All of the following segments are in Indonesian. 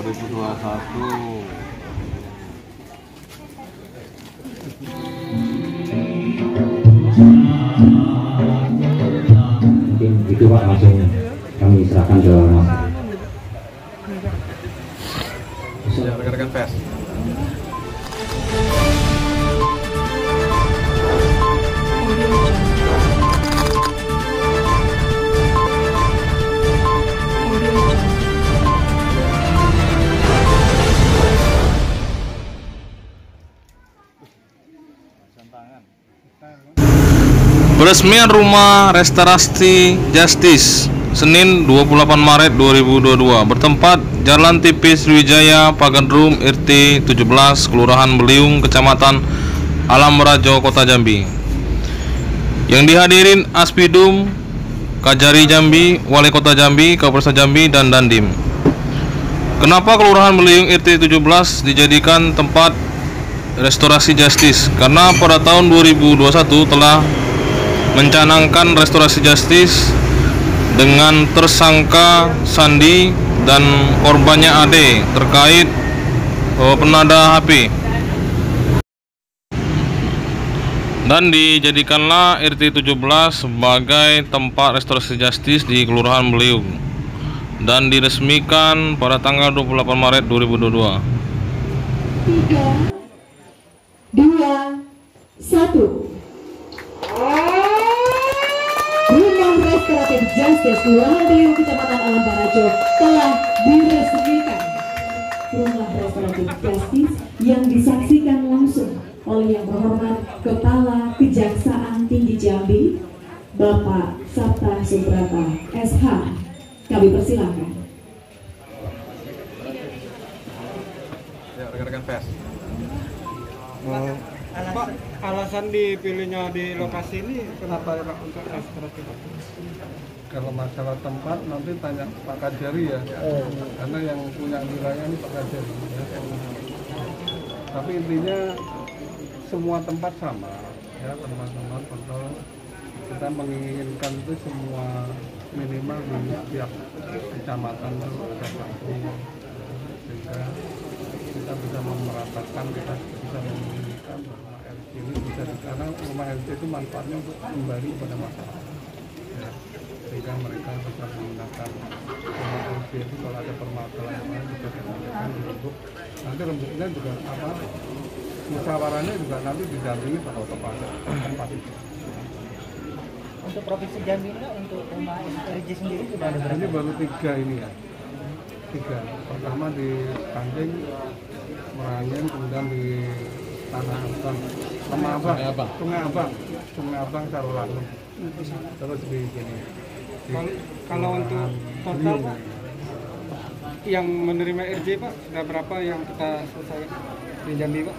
2021. Mungkin itu Pak, langsung kami serahkan ke Mas. Ya, rekan-rekan pers. Peresmian Rumah Restorasi Justice Senin 28 Maret 2022 bertempat Jalan TP Sriwijaya Pagandrum RT 17 Kelurahan Beliung Kecamatan Alam Rajo Kota Jambi, yang dihadirin Aspidum Kajari Jambi, Wali Kota Jambi, Kapolres Jambi, dan Dandim. Kenapa Kelurahan Beliung RT 17 dijadikan tempat restorasi justice? Karena pada tahun 2021 telah mencanangkan restorasi justice dengan tersangka Sandi dan korbannya Ade terkait penada HP, dan dijadikanlah RT 17 sebagai tempat restorasi justice di Kelurahan Beliung dan diresmikan pada tanggal 28 Maret 2022. 3, 2, 1. Rumah Restoratif Justice Kelurahan Beliung Kecamatan Alam Barajo telah diresmikan. Rumah Restoratif Justice yang disaksikan langsung oleh yang terhormat Kepala Kejaksaan Tinggi Jambi, Bapak Sabta Subrata SH. Kami persilakan. Ya, rekan-rekan pers. Pak, alasan dipilihnya di lokasi ini kenapa ya Pak untuk restorasi? Kalau masalah tempat nanti tanya Pak Kajari ya, karena yang punya wilayah ini Pak Kajari ya. Tapi intinya semua tempat sama ya, teman-teman. Kalau kita menginginkan itu semua minimal di setiap kecamatan itu ada satu, sehingga kita bisa memeratakan, kita bisa memilihkan rumah RC ini bisa, karena rumah RC itu manfaatnya untuk kembali kepada masyarakat ya, sehingga mereka bisa menggunakan rumah RC itu kalau ada permasalahan bisa disampaikan di rembuk. Nanti rembuknya juga apa, musyawarahnya juga nanti didampingi pada tempat itu. Untuk Provinsi Jambi untuk rumah RJ sendiri sudah ada berapa? Ini baru 3 ini ya. 3. Pertama di Tanjung, Merangin, kemudian di Tanah Abang, Sungai Abang, Sarulangu. Terus di sini. Kalau untuk total Pak, yang menerima RJ Pak, sudah berapa yang kita selesai di Jambi Pak?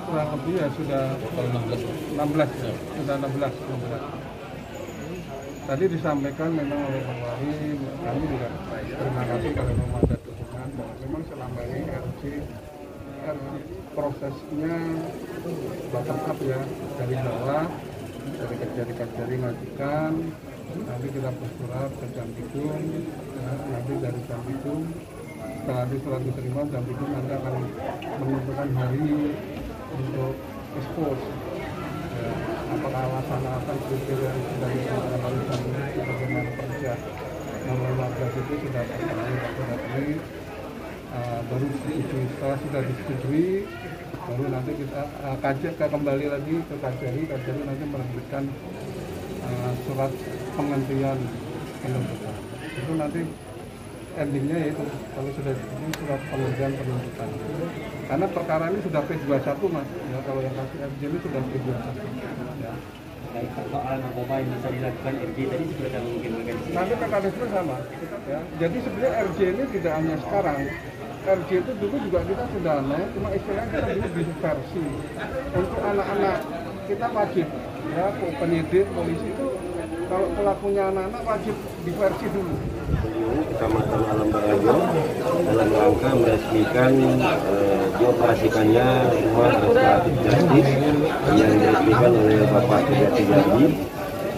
Kurang lebih ya sudah 16 ya. Sudah 16. Tadi disampaikan memang oleh Pak Wali, kami juga terima kasih kalau memang ada dukungan bahwa memang selama ini RJ prosesnya bottom up ya, dari bawah, dari kajari ngajukan, nanti kita bersurat ke Jampidum, ya, nanti dari Jampidum, setelah surat diterima Jampidum nanti akan menentukan hari untuk expose. Ya, apakah alasan kriteria yang sudah disebutkan oleh Jampidum bagaimana kerja nomor 15 itu sudah terpenuhi atau tidak, baru disetujui. Setelah sudah disetujui, baru nanti kita kembali lagi ke Kajari nanti menerbitkan surat penghentian penuntutan. Itu nanti endingnya yaitu kalau sudah disetujui surat penghentian penuntutan. Karena perkara ini sudah P21 Mas, ya, kalau yang kasus RJ ini sudah P21 ya. Soal narkoba yang bisa dilakukan RJ tadi seperti apa mungkin mekanisme? Nanti mekanisme sama ya. Jadi sebenarnya RJ ini tidak hanya sekarang, RJ itu dulu juga kita sudah cuma istilahnya kita dulu diversi. Untuk anak-anak kita wajib ya, penyidik, polisi itu kalau pelakunya anak-anak wajib diversi dulu. Kecamatan Alam Barajo dalam rangka meresmikan dioperasikannya rumah restoratif justice yang diresmikan oleh Bapak Kejati Jambi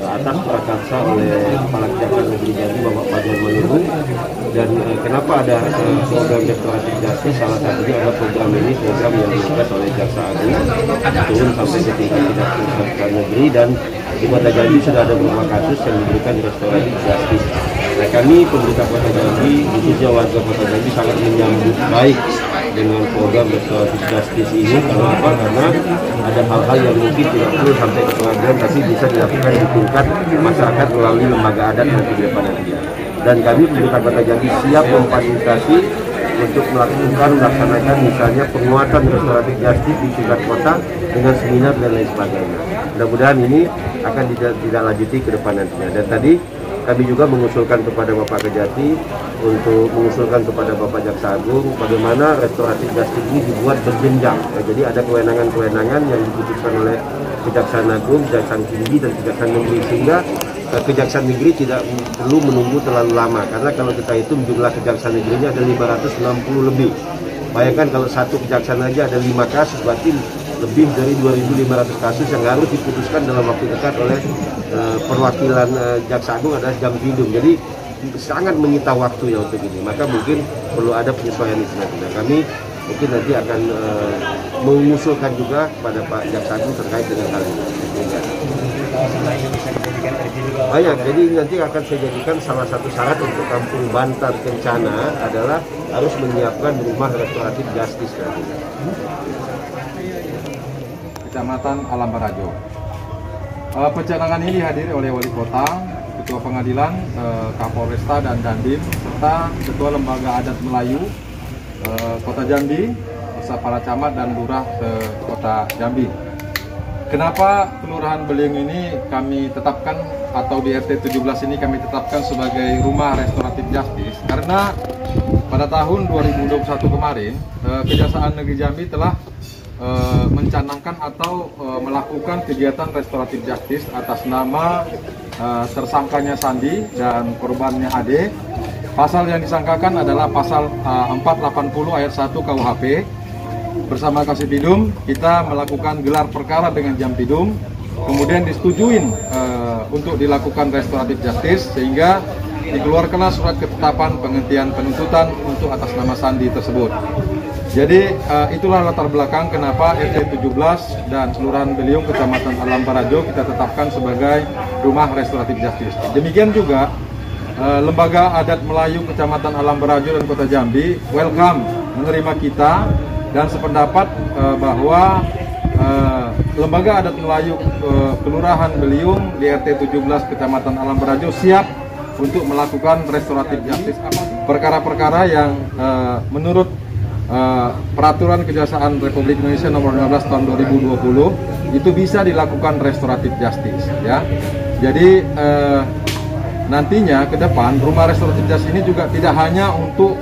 atas prakarsa oleh Kepala Kejaksaan Negeri Jambi Bapak Fajar Manurung, dan kenapa ada program restoratif justice? Salah satunya adalah program ini program yang dilakukan oleh Jaksa Agung turun sampai ke tingkat kejaksaan negeri, dan di Kota Jambi sudah ada beberapa kasus yang diberikan restoratif justice. Nah, kami pemerintah Kota Jambi, khususnya warga Kota Jambi, sangat menyambut baik dengan program restoratif justice ini. Kenapa? Karena ada hal-hal yang mungkin tidak perlu sampai ke pengadilan, tapi bisa dilakukan di tingkat masyarakat melalui lembaga adat nanti di depan nantinya. Dan kami pemerintah Kota Jambi siap memfasilitasi untuk melaksanakan misalnya penguatan restoratif justice di tingkat kota dengan seminar dan lain sebagainya. Mudah-mudahan ini akan ditindaklanjuti ke depan nantinya. Dan tadi kami juga mengusulkan kepada Bapak Kejati untuk mengusulkan kepada Bapak Jaksa Agung bagaimana restoratif justice ini dibuat berjenjang. Nah, jadi ada kewenangan-kewenangan yang diputuskan oleh Kejaksaan Agung, Kejaksaan Tinggi, dan Kejaksaan Negeri, sehingga Kejaksaan Negeri tidak perlu menunggu terlalu lama. Karena kalau kita hitung jumlah Kejaksaan Negerinya ada 560 lebih. Bayangkan kalau satu kejaksaan aja ada 5 kasus, berarti lebih dari 2.500 kasus yang harus diputuskan dalam waktu dekat oleh perwakilan Jaksa Agung adalah Jampidum. Jadi sangat menyita waktu ya untuk ini. Maka mungkin perlu ada penyesuaian itu nanti. Nah, kami mungkin nanti akan mengusulkan juga kepada Pak Jaksa Agung terkait dengan hal ini. Banyak, jadi nanti akan saya jadikan salah satu syarat untuk Kampung Bantar Kencana adalah harus menyiapkan rumah restoratif justice nanti. Kecamatan Alam Barajo. Pencanangan ini dihadiri oleh Wali Kota, Ketua Pengadilan, Kapolresta dan Dandim, serta Ketua Lembaga Adat Melayu Kota Jambi, beserta para camat dan lurah Kota Jambi. Kenapa Kelurahan Beliung ini kami tetapkan, atau di RT 17 ini kami tetapkan sebagai rumah restoratif justice? Karena pada tahun 2021 kemarin, Kejaksaan Negeri Jambi telah mencanangkan atau melakukan kegiatan restoratif justice atas nama tersangkanya Sandi dan korbannya Ade. Pasal yang disangkakan adalah pasal 480 ayat 1 KUHP. Bersama Kasipidum kita melakukan gelar perkara dengan Jampidum, kemudian disetujuin untuk dilakukan restoratif justice, sehingga dikeluarkanlah surat ketetapan penghentian penuntutan untuk atas nama Sandi tersebut. Jadi itulah latar belakang kenapa RT 17 dan Kelurahan Beliung, Kecamatan Alam Barajo kita tetapkan sebagai rumah restoratif justice. Demikian juga Lembaga Adat Melayu Kecamatan Alam Barajo dan Kota Jambi welcome menerima kita dan sependapat bahwa Lembaga Adat Melayu Kelurahan Beliung di RT 17 Kecamatan Alam Barajo siap untuk melakukan restoratif justice perkara-perkara yang menurut Peraturan Kejaksaan Republik Indonesia Nomor 15 Tahun 2020 itu bisa dilakukan restoratif justice, ya. Jadi nantinya ke depan rumah restoratif justice ini juga tidak hanya untuk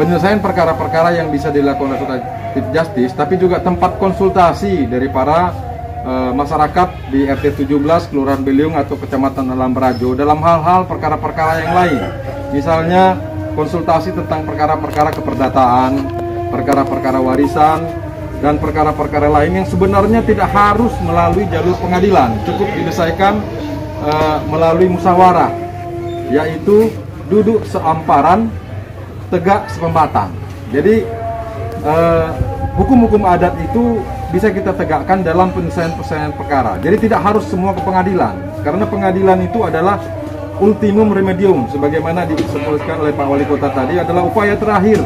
penyelesaian perkara-perkara yang bisa dilakukan restoratif justice, tapi juga tempat konsultasi dari para masyarakat di RT 17 Kelurahan Beliung atau Kecamatan Alam Barajo dalam hal-hal perkara-perkara yang lain. Misalnya konsultasi tentang perkara-perkara keperdataan, perkara-perkara warisan, dan perkara-perkara lain yang sebenarnya tidak harus melalui jalur pengadilan, cukup diselesaikan melalui musyawarah, yaitu duduk seamparan, tegak sepembatan. Jadi hukum-hukum adat itu bisa kita tegakkan dalam penyelesaian perkara. Jadi tidak harus semua ke pengadilan, karena pengadilan itu adalah ultimum remedium, sebagaimana disebutkan oleh Pak Wali Kota tadi, adalah upaya terakhir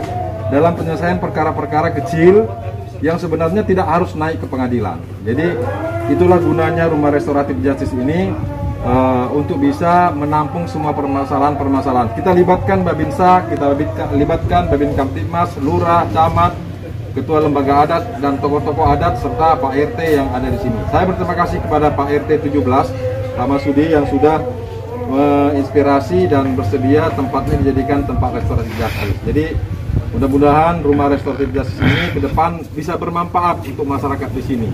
dalam penyelesaian perkara-perkara kecil yang sebenarnya tidak harus naik ke pengadilan. Jadi itulah gunanya rumah restoratif justice ini, untuk bisa menampung semua permasalahan-permasalahan. Kita libatkan Babinsa, kita libatkan Babin Kamtibmas, Lurah, Camat, Ketua Lembaga Adat, dan tokoh-tokoh adat, serta Pak RT yang ada di sini. Saya berterima kasih kepada Pak RT 17, Pak Masudi, yang sudah menginspirasi dan bersedia tempatnya dijadikan tempat restoratif justice. Jadi mudah-mudahan rumah restoratif justice ini ke depan bisa bermanfaat untuk masyarakat di sini.